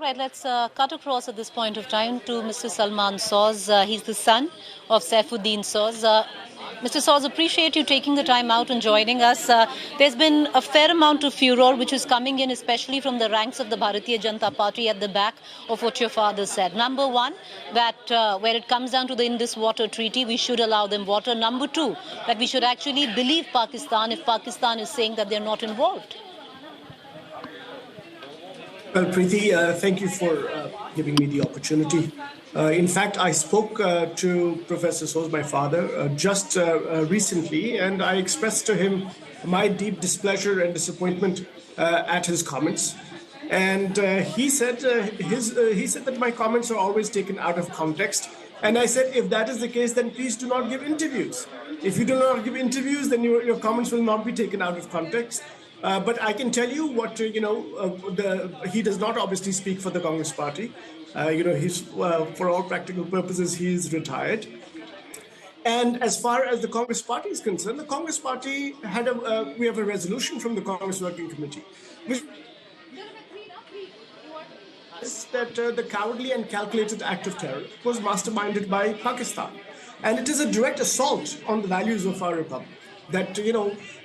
right, let's cut across at this point of time to Mr. Salman Soz. He's the son of Saifuddin Soz. Mr. Soz, appreciate you taking the time out and joining us. There's been a fair amount of furor which is coming in, especially from the ranks of the Bharatiya Janata Party at the back of what your father said. Number one, that where it comes down to the Indus Water Treaty, we should allow them water. Number two, that we should actually believe Pakistan if Pakistan is saying that they're not involved. Well, Preeti, thank you for giving me the opportunity. In fact, I spoke to Professor Soz, my father, just recently, and I expressed to him my deep displeasure and disappointment at his comments. And he said that my comments are always taken out of context. And I said, if that is the case, then please do not give interviews. If you do not give interviews, then your comments will not be taken out of context. But I can tell you what, he does not obviously speak for the Congress party. He's, for all practical purposes, he's retired. And as far as the Congress party is concerned, the Congress party had we have a resolution from the Congress Working Committee, which is that the cowardly and calculated act of terror was masterminded by Pakistan. And it is a direct assault on the values of our republic. That,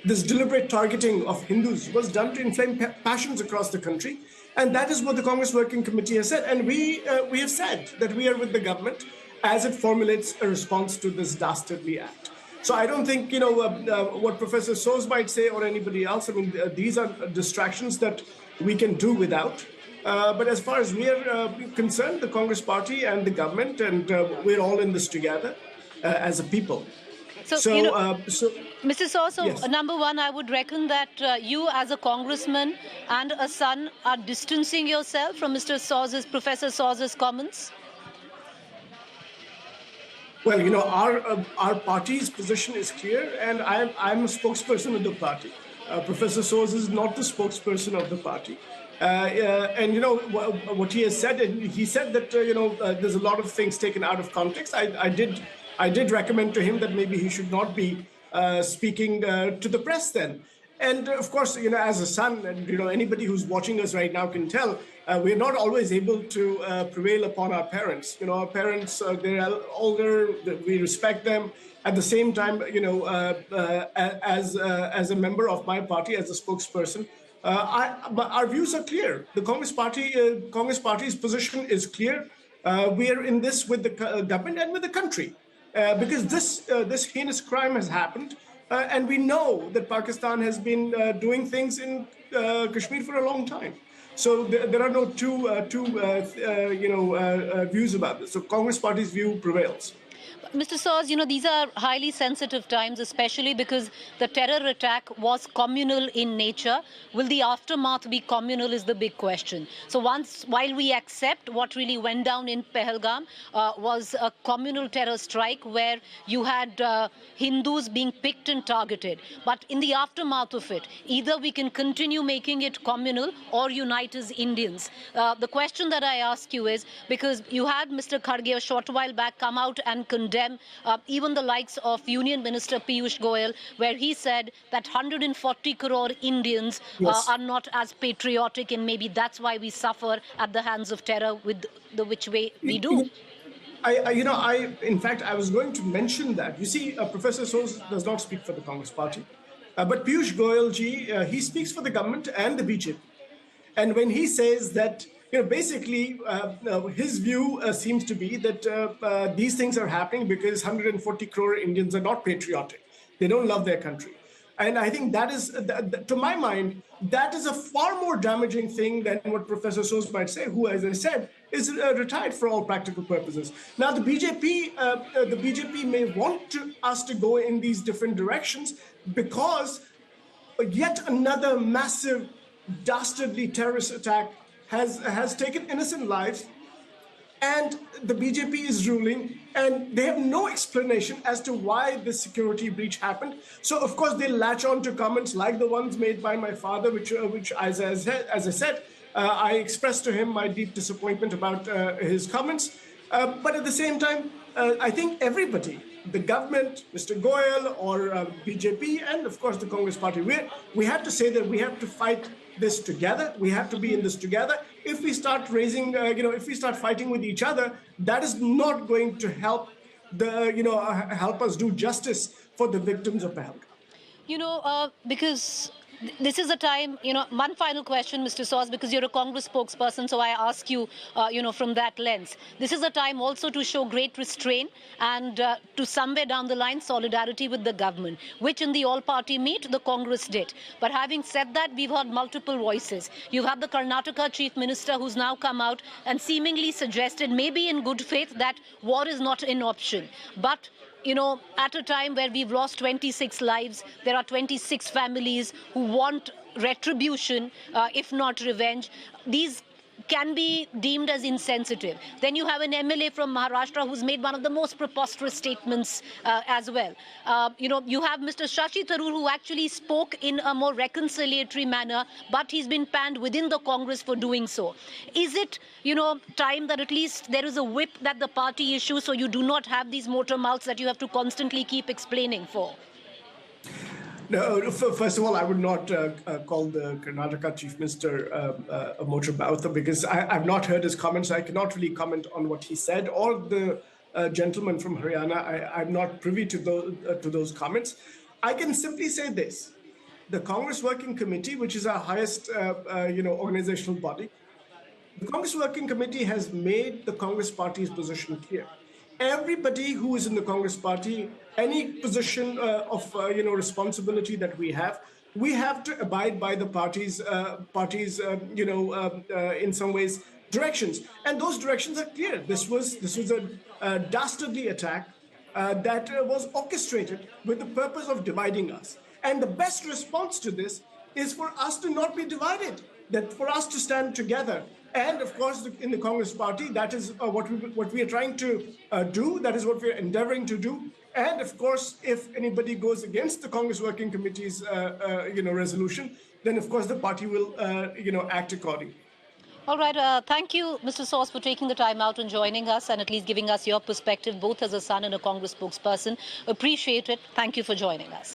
this deliberate targeting of Hindus was done to inflame passions across the country. And that is what the Congress Working Committee has said. And we have said that we are with the government as it formulates a response to this dastardly act. So I don't think, what Professor Soz might say or anybody else, I mean, these are distractions that we can do without. But as far as we are concerned, the Congress party and the government, and we're all in this together as a people. Mr. Soz, yes. Number one, I would reckon that you as a congressman and a son are distancing yourself from Professor Soz's comments. Well, our party's position is clear, and I'm a spokesperson of the party. Professor Soz is not the spokesperson of the party. And what he has said, he said that there's a lot of things taken out of context. I did recommend to him that maybe he should not be speaking to the press then. And of course, as a son, and anybody who's watching us right now can tell, we're not always able to prevail upon our parents. Our parents, they're older, we respect them. At the same time, as a member of my party, as a spokesperson, our views are clear. The Congress Party's position is clear. We are in this with the government and with the country. Because this heinous crime has happened, and we know that Pakistan has been doing things in Kashmir for a long time. So there are no two views about this. So Congress Party's view prevails. Mr. Soz, these are highly sensitive times, especially because the terror attack was communal in nature. Will the aftermath be communal is the big question. So while we accept what really went down in Pahalgam was a communal terror strike where you had Hindus being picked and targeted. But in the aftermath of it, either we can continue making it communal or unite as Indians. The question that I ask you is, because you had Mr. Kharge a short while back come out and condemn even the likes of Union Minister Piyush Goyal, where he said that 140 crore Indians are not as patriotic, and maybe that's why we suffer at the hands of terror with the which way we do. In fact, I was going to mention that. You see, Professor Soz does not speak for the Congress Party, but Piyush Goyal ji, he speaks for the government and the BJP. And when he says that, basically, his view seems to be that these things are happening because 140 crore Indians are not patriotic. They don't love their country. And I think that is, to my mind, that is a far more damaging thing than what Professor Soz might say, who, as I said, is retired for all practical purposes. Now, the BJP may want us to go in these different directions because yet another massive, dastardly terrorist attack has taken innocent lives, and the BJP is ruling, and they have no explanation as to why this security breach happened. So, of course, they latch on to comments like the ones made by my father, which as I said, I expressed to him my deep disappointment about his comments. But at the same time, I think everybody, the government, Mr. Goyal or BJP, and of course the Congress Party, we have to say that we have to fight this together. We have to be in this together. If we start raising, if we start fighting with each other, that is not going to help help us do justice for the victims of Pahalgam. Because this is a time, one final question, Mr. Soz, because you're a Congress spokesperson, so I ask you, from that lens. This is a time also to show great restraint and to somewhere down the line solidarity with the government, which in the all-party meet, the Congress did. But having said that, we've heard multiple voices. You've had the Karnataka Chief Minister who's now come out and seemingly suggested, maybe in good faith, that war is not an option. But at a time where we've lost 26 lives, there are 26 families who want retribution, if not revenge. These can be deemed as insensitive. Then you have an MLA from Maharashtra who's made one of the most preposterous statements as well. You have Mr. Shashi Tharoor, who actually spoke in a more reconciliatory manner, but he's been panned within the Congress for doing so. Is it, time that at least there is a whip that the party issues so you do not have these motor mouths that you have to constantly keep explaining for? No, first of all, I would not call the Karnataka Chief Minister a motor mouth, because I've not heard his comments. I cannot really comment on what he said, or the gentleman from Haryana. I'm not privy to those comments. I can simply say this. The Congress Working Committee, which is our highest organizational body, the Congress Working Committee has made the Congress Party's position clear. Everybody who is in the Congress Party, any position of responsibility that we have to abide by the party's in some ways directions, and those directions are clear. This was a dastardly attack that was orchestrated with the purpose of dividing us, and the best response to this is for us to not be divided, that for us to stand together. And of course, in the Congress Party, that is what we are trying to do. That is what we are endeavoring to do. And of course, if anybody goes against the Congress Working Committee's resolution, then of course the party will act accordingly. All right. Thank you, Mr. Soz, for taking the time out and joining us and at least giving us your perspective, both as a son and a Congress spokesperson. Appreciate it. Thank you for joining us.